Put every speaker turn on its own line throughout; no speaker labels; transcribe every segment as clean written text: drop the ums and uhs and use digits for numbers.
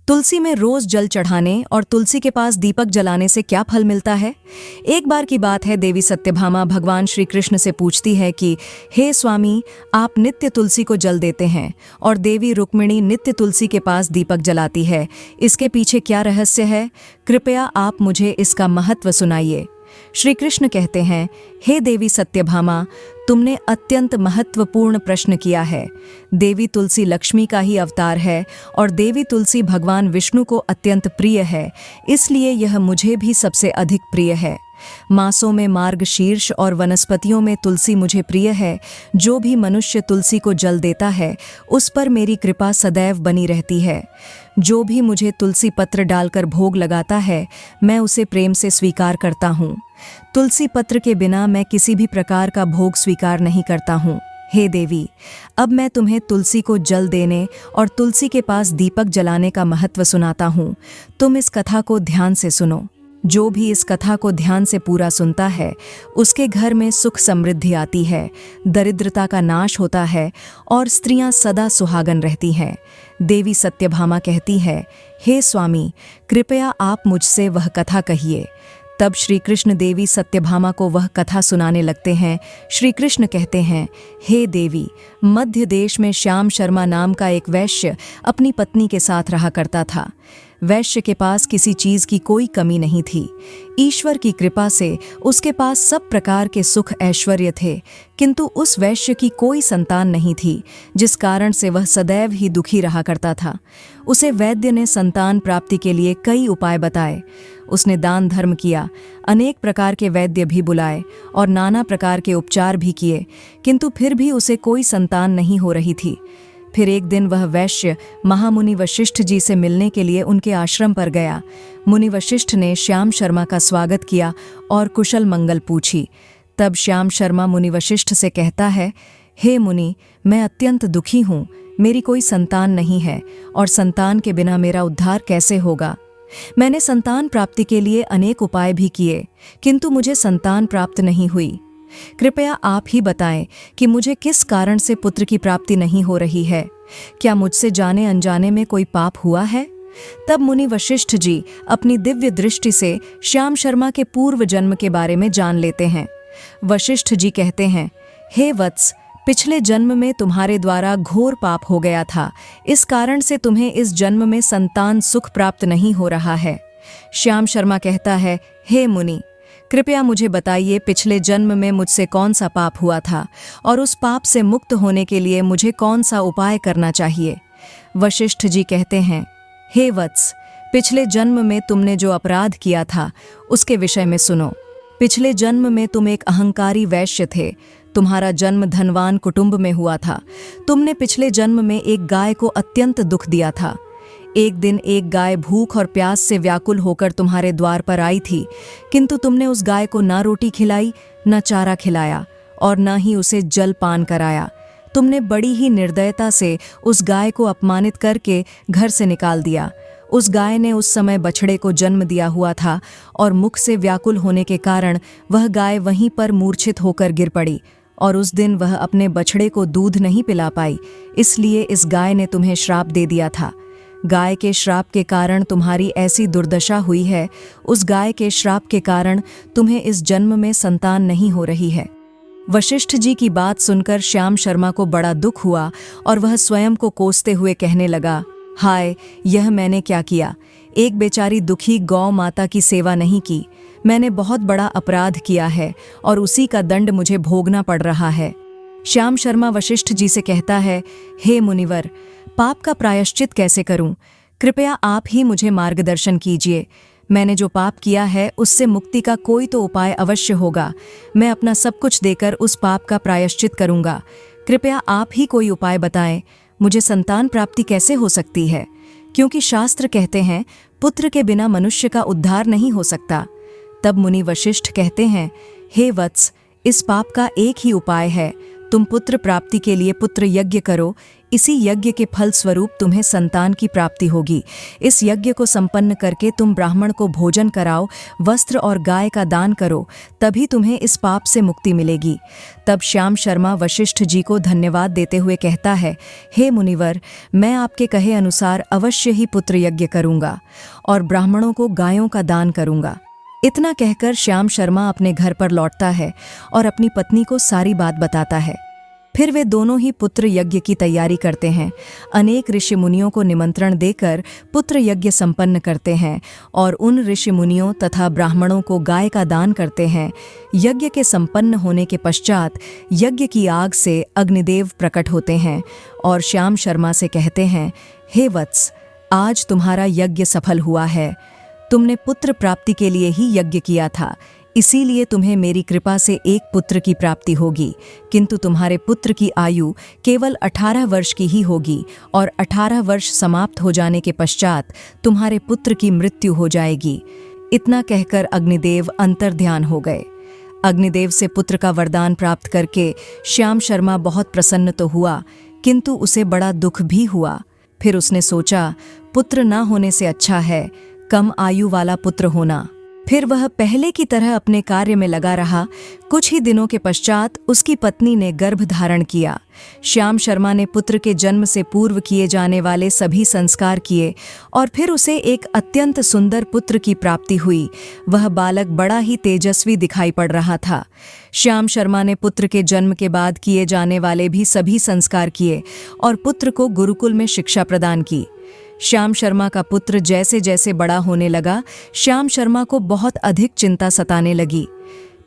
तुलसी में रोज जल चढ़ाने और तुलसी के पास दीपक जलाने से क्या फल मिलता है? एक बार की बात है, देवी सत्यभामा भगवान श्री कृष्ण से पूछती है कि हे स्वामी, आप नित्य तुलसी को जल देते हैं और देवी रुक्मिणी नित्य तुलसी के पास दीपक जलाती है। इसके पीछे क्या रहस्य है? कृपया आप मुझे इसका महत्व सुनाइए। श्री कृष्ण कहते हैं, हे देवी सत्यभामा, तुमने अत्यंत महत्वपूर्ण प्रश्न किया है। देवी तुलसी लक्ष्मी का ही अवतार है और देवी तुलसी भगवान विष्णु को अत्यंत प्रिय है, इसलिए यह मुझे भी सबसे अधिक प्रिय है। मासों में मार्गशीर्ष और वनस्पतियों में तुलसी मुझे प्रिय है। जो भी मनुष्य तुलसी को जल देता है, उस पर मेरी कृपा सदैव बनी रहती है। जो भी मुझे तुलसी पत्र डालकर भोग लगाता है, मैं उसे प्रेम से स्वीकार करता हूँ। तुलसी पत्र के बिना मैं किसी भी प्रकार का भोग स्वीकार नहीं करता हूँ। हे देवी, अब मैं तुम्हें तुलसी को जल देने और तुलसी के पास दीपक जलाने का महत्व सुनाता हूँ। तुम इस कथा को ध्यान से सुनो। जो भी इस कथा को ध्यान से पूरा सुनता है, उसके घर में सुख समृद्धि आती है, दरिद्रता का नाश होता है और स्त्रियां सदा सुहागन रहती हैं। देवी सत्यभामा कहती है, हे स्वामी, कृपया आप मुझसे वह कथा कहिए। तब श्री कृष्ण देवी सत्यभामा को वह कथा सुनाने लगते हैं। श्री कृष्ण कहते हैं, हे देवी, मध्य देश में श्याम शर्मा नाम का एक वैश्य अपनी पत्नी के साथ रहा करता था। वैश्य के पास किसी चीज की कोई कमी नहीं थी। ईश्वर की कृपा से उसके पास सब प्रकार के सुख ऐश्वर्य थे, किंतु उस वैश्य की कोई संतान नहीं थी, जिस कारण से वह सदैव ही दुखी रहा करता था। उसे वैद्य ने संतान प्राप्ति के लिए कई उपाय बताए। उसने दान धर्म किया, अनेक प्रकार के वैद्य भी बुलाए और नाना प्रकार के उपचार भी किए, किंतु फिर भी उसे कोई संतान नहीं हो रही थी। फिर एक दिन वह वैश्य महामुनि वशिष्ठ जी से मिलने के लिए उनके आश्रम पर गया। मुनि वशिष्ठ ने श्याम शर्मा का स्वागत किया और कुशल मंगल पूछी। तब श्याम शर्मा मुनि वशिष्ठ से कहता है, हे मुनि, मैं अत्यंत दुखी हूँ। मेरी कोई संतान नहीं है और संतान के बिना मेरा उद्धार कैसे होगा? मैंने संतान प्राप्ति के लिए अनेक उपाय भी किए, किंतु मुझे संतान प्राप्त नहीं हुई। कृपया आप ही बताएं कि मुझे किस कारण से पुत्र की प्राप्ति नहीं हो रही है। क्या मुझसे जाने अनजाने में कोई पाप हुआ है? तब मुनि वशिष्ठ जी अपनी दिव्य दृष्टि से श्याम शर्मा के पूर्व जन्म के बारे में जान लेते हैं। वशिष्ठ जी कहते हैं, हे वत्स, पिछले जन्म में तुम्हारे द्वारा घोर पाप हो गया था, इस कारण से तुम्हें इस जन्म में संतान सुख प्राप्त नहीं हो रहा है। श्याम शर्मा कहता है, हे मुनि, कृपया मुझे बताइए, पिछले जन्म में मुझसे कौन सा पाप हुआ था और उस पाप से मुक्त होने के लिए मुझे कौन सा उपाय करना चाहिए? वशिष्ठ जी कहते हैं, हे वत्स, पिछले जन्म में तुमने जो अपराध किया था उसके विषय में सुनो। पिछले जन्म में तुम एक अहंकारी वैश्य थे। तुम्हारा जन्म धनवान कुटुंब में हुआ था। तुमने पिछले जन्म में एक गाय को अत्यंत दुख दिया था। एक दिन एक गाय भूख और प्यास से व्याकुल होकर तुम्हारे द्वार पर आई थी, किंतु तुमने उस गाय को ना रोटी खिलाई, न चारा खिलाया और न ही उसे जल पान कराया। तुमने बड़ी ही निर्दयता से उस गाय को अपमानित करके घर से निकाल दिया। उस गाय ने उस समय बछड़े को जन्म दिया हुआ था और मुख से व्याकुल होने के कारण वह गाय वहीं पर मूर्छित होकर गिर पड़ी और उस दिन वह अपने बछड़े को दूध नहीं पिला पाई, इसलिए इस गाय ने तुम्हें श्राप दे दिया था। गाय के श्राप के कारण तुम्हारी ऐसी दुर्दशा हुई है। उस गाय के श्राप के कारण तुम्हें इस जन्म में संतान नहीं हो रही है। वशिष्ठ जी की बात सुनकर श्याम शर्मा को बड़ा दुख हुआ और वह स्वयं को कोसते हुए कहने लगा, हाय, यह मैंने क्या किया? एक बेचारी दुखी गौ माता की सेवा नहीं की। मैंने बहुत बड़ा अपराध किया है और उसी का दंड मुझे भोगना पड़ रहा है। श्याम शर्मा वशिष्ठ जी से कहता है, हे मुनिवर, पाप का प्रायश्चित कैसे करूं? कृपया आप ही मुझे मार्गदर्शन कीजिए। मैंने जो पाप किया है उससे मुक्ति का कोई तो उपाय अवश्य होगा। मैं अपना सब कुछ देकर उस पाप का प्रायश्चित करूंगा। कृपया आप ही कोई उपाय बताएं। मुझे संतान प्राप्ति कैसे हो सकती है? क्योंकि शास्त्र कहते हैं, पुत्र के बिना मनुष्य का उद्धार नहीं हो सकता। तब मुनि वशिष्ठ कहते हैं, हे वत्स, इस पाप का एक ही उपाय है। तुम पुत्र प्राप्ति के लिए पुत्र यज्ञ करो। इसी यज्ञ के फल स्वरूप तुम्हें संतान की प्राप्ति होगी। इस यज्ञ को संपन्न करके तुम ब्राह्मण को भोजन कराओ, वस्त्र और गाय का दान करो, तभी तुम्हें इस पाप से मुक्ति मिलेगी। तब श्याम शर्मा वशिष्ठ जी को धन्यवाद देते हुए कहता है, हे मुनिवर, मैं आपके कहे अनुसार अवश्य ही पुत्र यज्ञ करूंगा और ब्राह्मणों को गायों का दान करूंगा। इतना कहकर श्याम शर्मा अपने घर पर लौटता है और अपनी पत्नी को सारी बात बताता है। फिर वे दोनों ही पुत्र यज्ञ की तैयारी करते हैं। अनेक ऋषि मुनियों को निमंत्रण देकर पुत्र यज्ञ संपन्न करते हैं और उन ऋषि मुनियों तथा ब्राह्मणों को गाय का दान करते हैं। यज्ञ के संपन्न होने के पश्चात यज्ञ की आग से अग्निदेव प्रकट होते हैं और श्याम शर्मा से कहते हैं, हे वत्स, आज तुम्हारा यज्ञ सफल हुआ है। तुमने पुत्र प्राप्ति के लिए ही यज्ञ किया था, इसीलिए तुम्हें मेरी कृपा से एक पुत्र की प्राप्ति होगी, किंतु तुम्हारे पुत्र की आयु केवल 18 वर्ष की ही होगी और 18 वर्ष समाप्त हो जाने के पश्चात तुम्हारे पुत्र की मृत्यु हो जाएगी। इतना कहकर अग्निदेव अंतर्ध्यान हो गए। अग्निदेव से पुत्र का वरदान प्राप्त करके श्याम शर्मा बहुत प्रसन्न तो हुआ, किंतु उसे बड़ा दुख भी हुआ। फिर उसने सोचा, पुत्र न होने से अच्छा है कम आयु वाला पुत्र होना। फिर वह पहले की तरह अपने कार्य में लगा रहा। कुछ ही दिनों के पश्चात उसकी पत्नी ने गर्भ धारण किया। श्याम शर्मा ने पुत्र के जन्म से पूर्व किए जाने वाले सभी संस्कार किए और फिर उसे एक अत्यंत सुंदर पुत्र की प्राप्ति हुई। वह बालक बड़ा ही तेजस्वी दिखाई पड़ रहा था। श्याम शर्मा ने पुत्र के जन्म के बाद किए जाने वाले भी सभी संस्कार किए और पुत्र को गुरुकुल में शिक्षा प्रदान की। श्याम शर्मा का पुत्र जैसे जैसे बड़ा होने लगा, श्याम शर्मा को बहुत अधिक चिंता सताने लगी।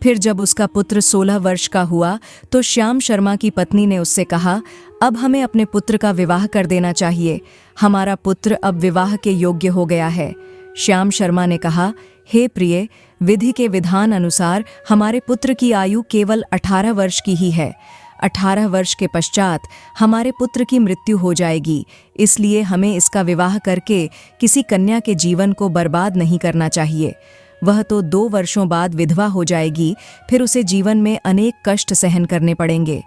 फिर जब उसका पुत्र 16 वर्ष का हुआ तो श्याम शर्मा की पत्नी ने उससे कहा, अब हमें अपने पुत्र का विवाह कर देना चाहिए। हमारा पुत्र अब विवाह के योग्य हो गया है। श्याम शर्मा ने कहा, हे प्रिय, विधि के विधान अनुसार हमारे पुत्र की आयु केवल 18 वर्ष की ही है। 18 वर्ष के पश्चात हमारे पुत्र की मृत्यु हो जाएगी, इसलिए हमें इसका विवाह करके किसी कन्या के जीवन को बर्बाद नहीं करना चाहिए। वह तो 2 वर्षों बाद विधवा हो जाएगी, फिर उसे जीवन में अनेक कष्ट सहन करने पड़ेंगे।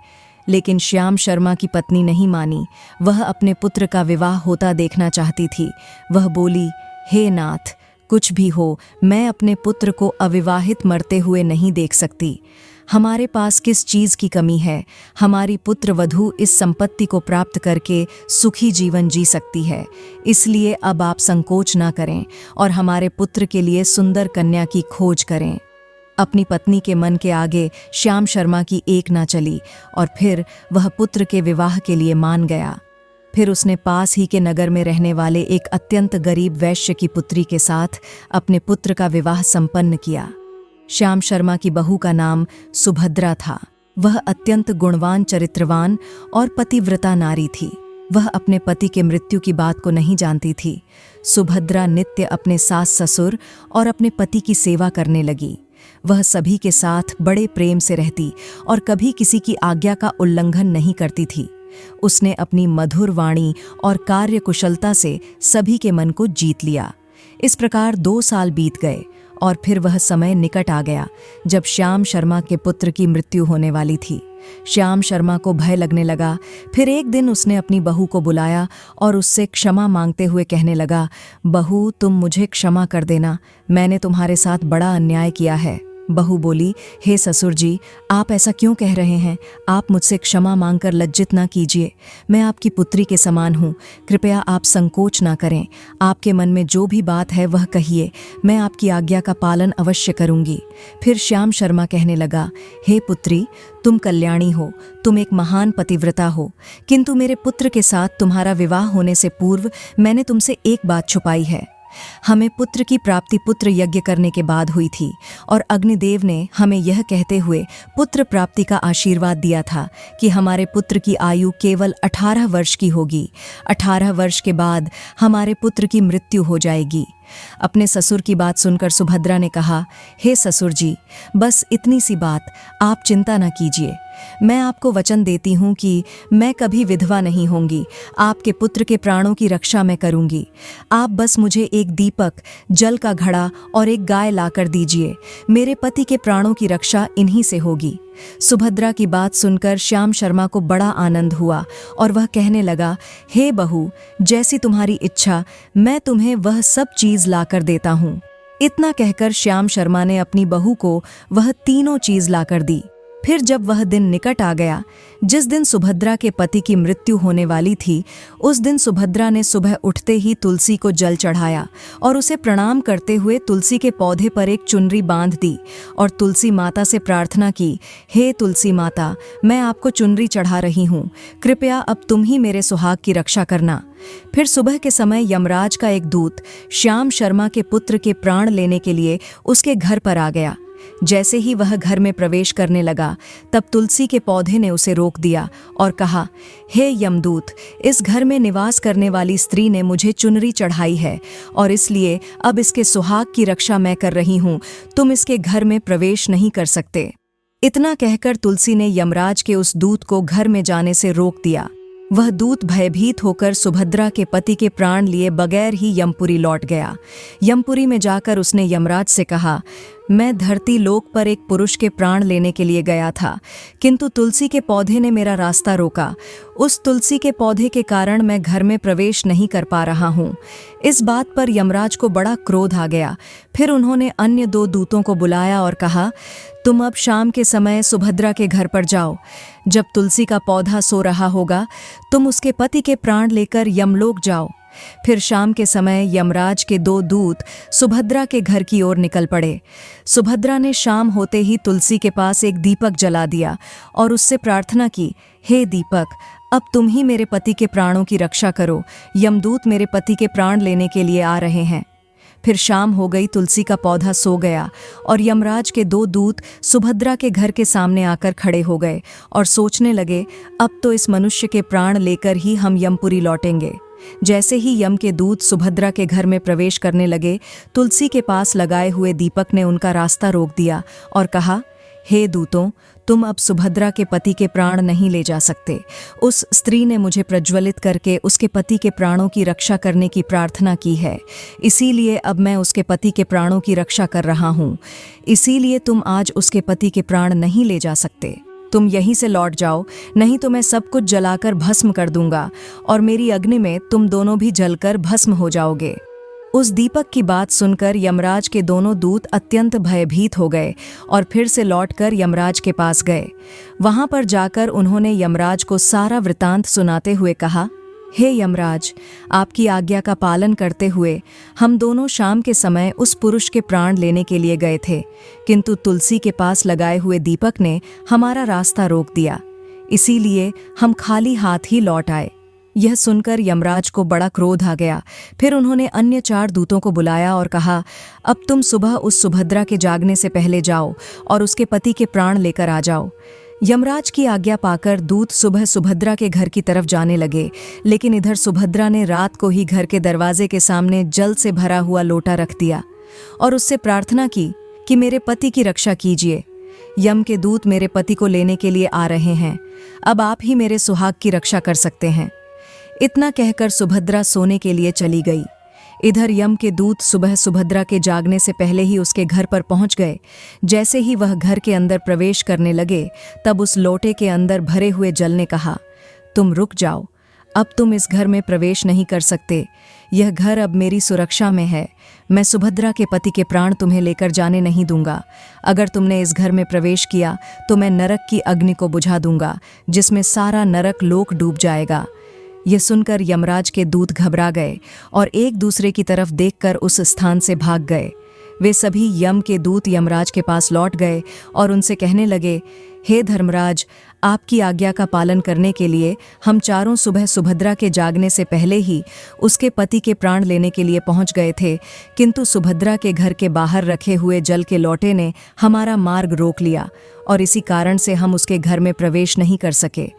लेकिन श्याम शर्मा की पत्नी नहीं मानी। वह अपने पुत्र का विवाह होता देखना चाहती थी। वह बोली, हे नाथ, कुछ भी हो, मैं अपने पुत्र को अविवाहित मरते हुए नहीं देख सकती। हमारे पास किस चीज़ की कमी है? हमारी पुत्र वधू इस संपत्ति को प्राप्त करके सुखी जीवन जी सकती है। इसलिए अब आप संकोच ना करें और हमारे पुत्र के लिए सुंदर कन्या की खोज करें। अपनी पत्नी के मन के आगे श्याम शर्मा की एक ना चली और फिर वह पुत्र के विवाह के लिए मान गया। फिर उसने पास ही के नगर में रहने वाले एक अत्यंत गरीब वैश्य की पुत्री के साथ अपने पुत्र का विवाह संपन्न किया। श्याम शर्मा की बहू का नाम सुभद्रा था। वह अत्यंत गुणवान, चरित्रवान और पतिव्रता नारी थी। वह अपने पति के मृत्यु की बात को नहीं जानती थी। सुभद्रा नित्य अपने सास ससुर और अपने पति की सेवा करने लगी। वह सभी के साथ बड़े प्रेम से रहती और कभी किसी की आज्ञा का उल्लंघन नहीं करती थी। उसने अपनी मधुर वाणी और कार्यकुशलता से सभी के मन को जीत लिया। इस प्रकार 2 साल बीत गए और फिर वह समय निकट आ गया जब श्याम शर्मा के पुत्र की मृत्यु होने वाली थी। श्याम शर्मा को भय लगने लगा। फिर एक दिन उसने अपनी बहू को बुलाया और उससे क्षमा मांगते हुए कहने लगा, बहू, तुम मुझे क्षमा कर देना, मैंने तुम्हारे साथ बड़ा अन्याय किया है। बहू बोली, हे ससुर जी, आप ऐसा क्यों कह रहे हैं? आप मुझसे क्षमा मांगकर लज्जित ना कीजिए। मैं आपकी पुत्री के समान हूँ। कृपया आप संकोच ना करें। आपके मन में जो भी बात है वह कहिए। मैं आपकी आज्ञा का पालन अवश्य करूँगी। फिर श्याम शर्मा कहने लगा, हे पुत्री, तुम कल्याणी हो, तुम एक महान पतिव्रता हो, किंतु मेरे पुत्र के साथ तुम्हारा विवाह होने से पूर्व मैंने तुमसे एक बात छुपाई है। हमें पुत्र की प्राप्ति पुत्र यज्ञ करने के बाद हुई थी और अग्निदेव ने हमें यह कहते हुए पुत्र प्राप्ति का आशीर्वाद दिया था कि हमारे पुत्र की आयु केवल 18 वर्ष की होगी। 18 वर्ष के बाद हमारे पुत्र की मृत्यु हो जाएगी। अपने ससुर की बात सुनकर सुभद्रा ने कहा, हे ससुर जी, बस इतनी सी बात, आप चिंता न कीजिए। मैं आपको वचन देती हूँ कि मैं कभी विधवा नहीं होंगी। आपके पुत्र के प्राणों की रक्षा मैं करूँगी। आप बस मुझे एक दीपक, जल का घड़ा और एक गाय लाकर दीजिए। मेरे पति के प्राणों की रक्षा इन्हीं से होगी। सुभद्रा की बात सुनकर श्याम शर्मा को बड़ा आनंद हुआ और वह कहने लगा, हे बहू, जैसी तुम्हारी इच्छा, मैं तुम्हें वह सब चीज लाकर देता हूँ। इतना कहकर श्याम शर्मा ने अपनी बहू को वह तीनों चीज लाकर दी। फिर जब वह दिन निकट आ गया जिस दिन सुभद्रा के पति की मृत्यु होने वाली थी, उस दिन सुभद्रा ने सुबह उठते ही तुलसी को जल चढ़ाया और उसे प्रणाम करते हुए तुलसी के पौधे पर एक चुनरी बांध दी और तुलसी माता से प्रार्थना की, हे तुलसी माता, मैं आपको चुनरी चढ़ा रही हूँ, कृपया अब तुम ही मेरे सुहाग की रक्षा करना। फिर सुबह के समय यमराज का एक दूत श्याम शर्मा के पुत्र के प्राण लेने के लिए उसके घर पर आ गया। जैसे ही वह घर में प्रवेश करने लगा, तब तुलसी के पौधे ने उसे रोक दिया और कहा, हे यमदूत, इस घर में निवास करने वाली स्त्री ने मुझे चुनरी चढ़ाई है और इसलिए अब इसके सुहाग की रक्षा मैं कर रही हूँ। तुम इसके घर में प्रवेश नहीं कर सकते। इतना कहकर तुलसी ने यमराज के उस दूत को घर में जाने से रोक दिया। वह दूत भयभीत होकर सुभद्रा के पति के प्राण लिए बगैर ही यमपुरी लौट गया। यमपुरी में जाकर उसने यमराज से कहा, मैं धरती लोक पर एक पुरुष के प्राण लेने के लिए गया था, किंतु तुलसी के पौधे ने मेरा रास्ता रोका। उस तुलसी के पौधे के कारण मैं घर में प्रवेश नहीं कर पा रहा हूँ। इस बात पर यमराज को बड़ा क्रोध आ गया। फिर उन्होंने अन्य दो दूतों को बुलाया और कहा, तुम अब शाम के समय सुभद्रा के घर पर जाओ। जब तुलसी का पौधा सो रहा होगा, तुम उसके पति के प्राण लेकर यमलोक जाओ। फिर शाम के समय यमराज के दो दूत सुभद्रा के घर की ओर निकल पड़े। सुभद्रा ने शाम होते ही तुलसी के पास एक दीपक जला दिया और उससे प्रार्थना की, हे दीपक, अब तुम ही मेरे पति के प्राणों की रक्षा करो। यमदूत मेरे पति के प्राण लेने के लिए आ रहे हैं। फिर शाम हो गई, तुलसी का पौधा सो गया और यमराज के दो दूत सुभद्रा के घर के सामने आकर खड़े हो गए और सोचने लगे, अब तो इस मनुष्य के प्राण लेकर ही हम यमपुरी लौटेंगे। जैसे ही यम के दूत सुभद्रा के घर में प्रवेश करने लगे, तुलसी के पास लगाए हुए दीपक ने उनका रास्ता रोक दिया और कहा, हे दूतों, तुम अब सुभद्रा के पति के प्राण नहीं ले जा सकते। उस स्त्री ने मुझे प्रज्वलित करके उसके पति के प्राणों की रक्षा करने की प्रार्थना की है, इसीलिए अब मैं उसके पति के प्राणों की रक्षा कर रहा हूँ। इसीलिए तुम आज उसके पति के प्राण नहीं ले जा सकते। तुम यहीं से लौट जाओ, नहीं तो मैं सब कुछ जलाकर भस्म कर दूंगा और मेरी अग्नि में तुम दोनों भी जलकर भस्म हो जाओगे। उस दीपक की बात सुनकर यमराज के दोनों दूत अत्यंत भयभीत हो गए और फिर से लौटकर यमराज के पास गए। वहां पर जाकर उन्होंने यमराज को सारा वृतांत सुनाते हुए कहा, हे यमराज, आपकी आज्ञा का पालन करते हुए हम दोनों शाम के समय उस पुरुष के प्राण लेने के लिए गए थे, किंतु तुलसी के पास लगाए हुए दीपक ने हमारा रास्ता रोक दिया, इसीलिए हम खाली हाथ ही लौट आए। यह सुनकर यमराज को बड़ा क्रोध आ गया। फिर उन्होंने अन्य 4 दूतों को बुलाया और कहा, अब तुम सुबह उस सुभद्रा के जागने से पहले जाओ और उसके पति के प्राण लेकर आ जाओ। यमराज की आज्ञा पाकर दूत सुबह सुभद्रा के घर की तरफ जाने लगे, लेकिन इधर सुभद्रा ने रात को ही घर के दरवाजे के सामने जल से भरा हुआ लोटा रख दिया और उससे प्रार्थना की कि मेरे पति की रक्षा कीजिए। यम के दूत मेरे पति को लेने के लिए आ रहे हैं, अब आप ही मेरे सुहाग की रक्षा कर सकते हैं। इतना कहकर सुभद्रा सोने के लिए चली गई। इधर यम के दूत सुबह सुभद्रा के जागने से पहले ही उसके घर पर पहुंच गए। जैसे ही वह घर के अंदर प्रवेश करने लगे, तब उस लोटे के अंदर भरे हुए जल ने कहा, तुम रुक जाओ, अब तुम इस घर में प्रवेश नहीं कर सकते। यह घर अब मेरी सुरक्षा में है। मैं सुभद्रा के पति के प्राण तुम्हें लेकर जाने नहीं दूंगा। अगर तुमने इस घर में प्रवेश किया तो मैं नरक की अग्नि को बुझा दूंगा, जिसमें सारा नरक लोक डूब जाएगा। यह सुनकर यमराज के दूत घबरा गए और एक दूसरे की तरफ देखकर उस स्थान से भाग गए। वे सभी यम के दूत यमराज के पास लौट गए और उनसे कहने लगे, हे धर्मराज, आपकी आज्ञा का पालन करने के लिए हम चारों सुबह सुभद्रा के जागने से पहले ही उसके पति के प्राण लेने के लिए पहुंच गए थे, किंतु सुभद्रा के घर के बाहर रखे हुए जल के लोटे ने हमारा मार्ग रोक लिया और इसी कारण से हम उसके घर में प्रवेश नहीं कर सके।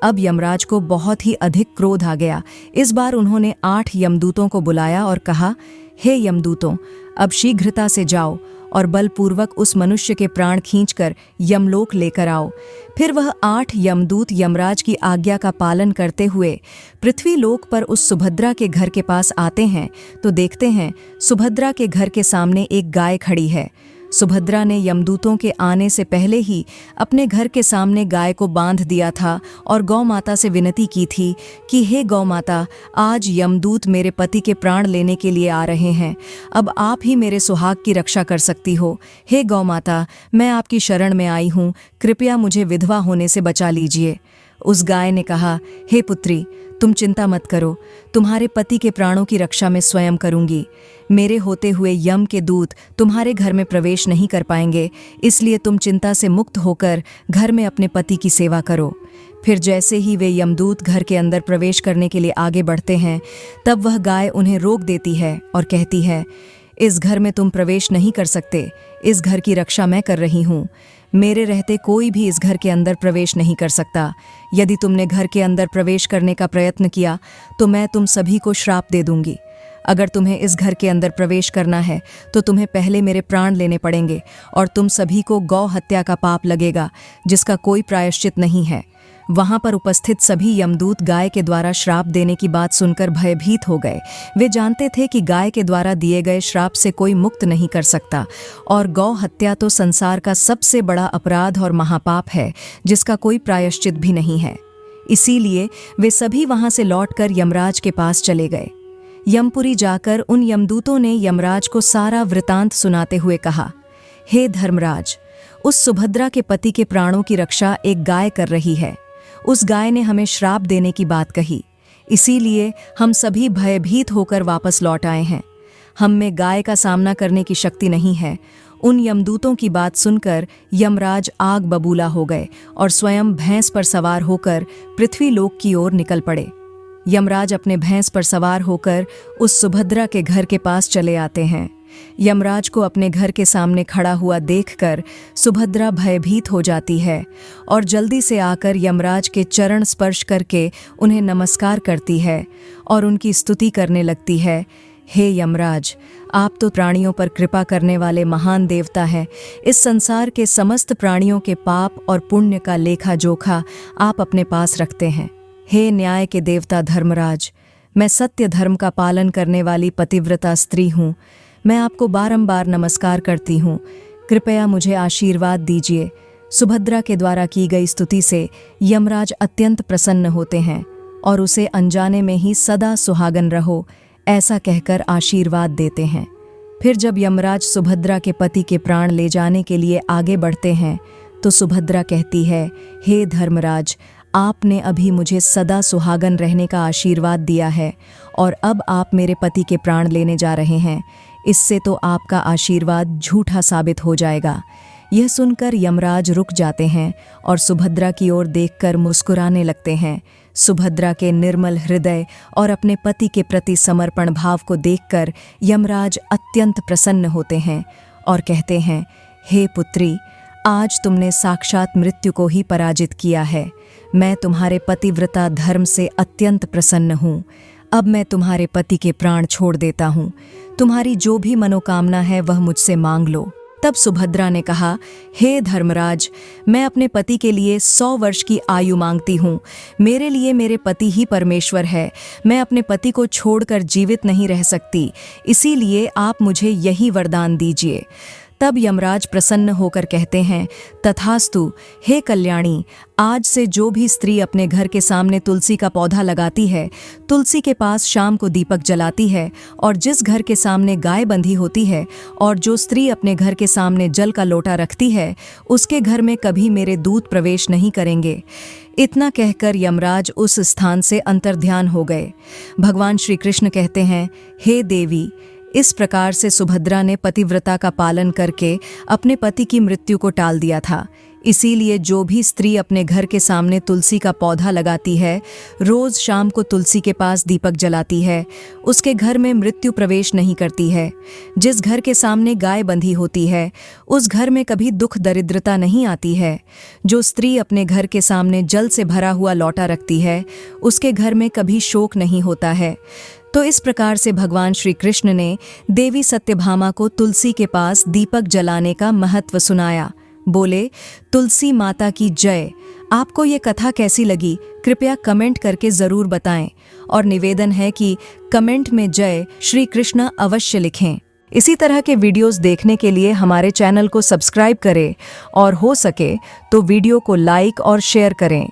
अब यमराज को बहुत ही अधिक क्रोध आ गया। इस बार उन्होंने 8 यमदूतों को बुलाया और कहा, हे यमदूतों, अब शीघ्रता से जाओ और बलपूर्वक उस मनुष्य के प्राण खींचकर यमलोक लेकर आओ। फिर वह 8 यमदूत यमराज की आज्ञा का पालन करते हुए पृथ्वी लोक पर उस सुभद्रा के घर के पास आते हैं तो देखते हैं सुभद्रा के घर के सामने एक गाय खड़ी है। सुभद्रा ने यमदूतों के आने से पहले ही अपने घर के सामने गाय को बांध दिया था और गौ माता से विनती की थी कि हे गौ माता, आज यमदूत मेरे पति के प्राण लेने के लिए आ रहे हैं। अब आप ही मेरे सुहाग की रक्षा कर सकती हो। हे गौ माता, मैं आपकी शरण में आई हूँ, कृपया मुझे विधवा होने से बचा लीजिए। उस गाय ने कहा, हे पुत्री, तुम चिंता मत करो, तुम्हारे पति के प्राणों की रक्षा मैं स्वयं करूंगी। मेरे होते हुए यम के दूत तुम्हारे घर में प्रवेश नहीं कर पाएंगे, इसलिए तुम चिंता से मुक्त होकर घर में अपने पति की सेवा करो। फिर जैसे ही वे यमदूत घर के अंदर प्रवेश करने के लिए आगे बढ़ते हैं, तब वह गाय उन्हें रोक देती है और कहती है, इस घर में तुम प्रवेश नहीं कर सकते, इस घर की रक्षा मैं कर रही हूँ। मेरे रहते कोई भी इस घर के अंदर प्रवेश नहीं कर सकता। यदि तुमने घर के अंदर प्रवेश करने का प्रयत्न किया तो मैं तुम सभी को श्राप दे दूंगी। अगर तुम्हें इस घर के अंदर प्रवेश करना है तो तुम्हें पहले मेरे प्राण लेने पड़ेंगे और तुम सभी को गौ हत्या का पाप लगेगा, जिसका कोई प्रायश्चित नहीं है। वहां पर उपस्थित सभी यमदूत गाय के द्वारा श्राप देने की बात सुनकर भयभीत हो गए। वे जानते थे कि गाय के द्वारा दिए गए श्राप से कोई मुक्त नहीं कर सकता और गौ हत्या तो संसार का सबसे बड़ा अपराध और महापाप है, जिसका कोई प्रायश्चित भी नहीं है। इसीलिए वे सभी वहां से लौटकर यमराज के पास चले गए। यमपुरी जाकर उन यमदूतों ने यमराज को सारा वृतांत सुनाते हुए कहा, हे धर्मराज, उस सुभद्रा के पति के प्राणों की रक्षा एक गाय कर रही है। उस गाय ने हमें श्राप देने की बात कही, इसीलिए हम सभी भयभीत होकर वापस लौट आए हैं। हम में गाय का सामना करने की शक्ति नहीं है। उन यमदूतों की बात सुनकर यमराज आग बबूला हो गए और स्वयं भैंस पर सवार होकर पृथ्वी लोक की ओर निकल पड़े। यमराज अपने भैंस पर सवार होकर उस सुभद्रा के घर के पास चले आते हैं। यमराज को अपने घर के सामने खड़ा हुआ देखकर सुभद्रा भयभीत हो जाती है और जल्दी से आकर यमराज के चरण स्पर्श करके उन्हें नमस्कार करती है और उनकी स्तुति करने लगती है। हे यमराज, आप तो प्राणियों पर कृपा करने वाले महान देवता हैं। इस संसार के समस्त प्राणियों के पाप और पुण्य का लेखा जोखा आप अपने पास रखते हैं। हे न्याय के देवता धर्मराज, मैं सत्य धर्म का पालन करने वाली पतिव्रता स्त्री हूँ। मैं आपको बारंबार नमस्कार करती हूँ, कृपया मुझे आशीर्वाद दीजिए। सुभद्रा के द्वारा की गई स्तुति से यमराज अत्यंत प्रसन्न होते हैं और उसे अनजाने में ही सदा सुहागन रहो ऐसा कहकर आशीर्वाद देते हैं। फिर जब यमराज सुभद्रा के पति के प्राण ले जाने के लिए आगे बढ़ते हैं तो सुभद्रा कहती है, हे धर्मराज, आपने अभी मुझे सदा सुहागन रहने का आशीर्वाद दिया है और अब आप मेरे पति के प्राण लेने जा रहे हैं। इससे तो आपका आशीर्वाद झूठा साबित हो जाएगा। यह सुनकर यमराज रुक जाते हैं और सुभद्रा की ओर देखकर मुस्कुराने लगते हैं। सुभद्रा के निर्मल हृदय और अपने पति के प्रति समर्पण भाव को देखकर यमराज अत्यंत प्रसन्न होते हैं और कहते हैं, हे पुत्री, आज तुमने साक्षात मृत्यु को ही पराजित किया है। मैं तुम्हारे पतिव्रता धर्म से अत्यंत प्रसन्न हूँ। अब मैं तुम्हारे पति के प्राण छोड़ देता हूँ। तुम्हारी जो भी मनोकामना है वह मुझसे मांग लो। तब सुभद्रा ने कहा, हे धर्मराज, मैं अपने पति के लिए 100 वर्ष की आयु मांगती हूँ। मेरे लिए मेरे पति ही परमेश्वर है। मैं अपने पति को छोड़कर जीवित नहीं रह सकती, इसीलिए आप मुझे यही वरदान दीजिए। तब यमराज प्रसन्न होकर कहते हैं, तथास्तु, हे कल्याणी, आज से जो भी स्त्री अपने घर के सामने तुलसी का पौधा लगाती है, तुलसी के पास शाम को दीपक जलाती है और जिस घर के सामने गाय बंधी होती है और जो स्त्री अपने घर के सामने जल का लोटा रखती है, उसके घर में कभी मेरे दूत प्रवेश नहीं करेंगे। इतना कहकर यमराज उस स्थान से अंतर्ध्यान हो गए। भगवान श्री कृष्ण कहते हैं, हे देवी, इस प्रकार से सुभद्रा ने पतिव्रता का पालन करके अपने पति की मृत्यु को टाल दिया था। इसीलिए जो भी स्त्री अपने घर के सामने तुलसी का पौधा लगाती है, रोज शाम को तुलसी के पास दीपक जलाती है, उसके घर में मृत्यु प्रवेश नहीं करती है। जिस घर के सामने गाय बंधी होती है, उस घर में कभी दुख दरिद्रता नहीं आती है। जो स्त्री अपने घर के सामने जल से भरा हुआ लौटा रखती है, उसके घर में कभी शोक नहीं होता है। तो इस प्रकार से भगवान श्री कृष्ण ने देवी सत्यभामा को तुलसी के पास दीपक जलाने का महत्व सुनाया। बोले, तुलसी माता की जय। आपको ये कथा कैसी लगी, कृपया कमेंट करके ज़रूर बताएं और निवेदन है कि कमेंट में जय श्री कृष्ण अवश्य लिखें। इसी तरह के वीडियोस देखने के लिए हमारे चैनल को सब्सक्राइब करें और हो सके तो वीडियो को लाइक और शेयर करें।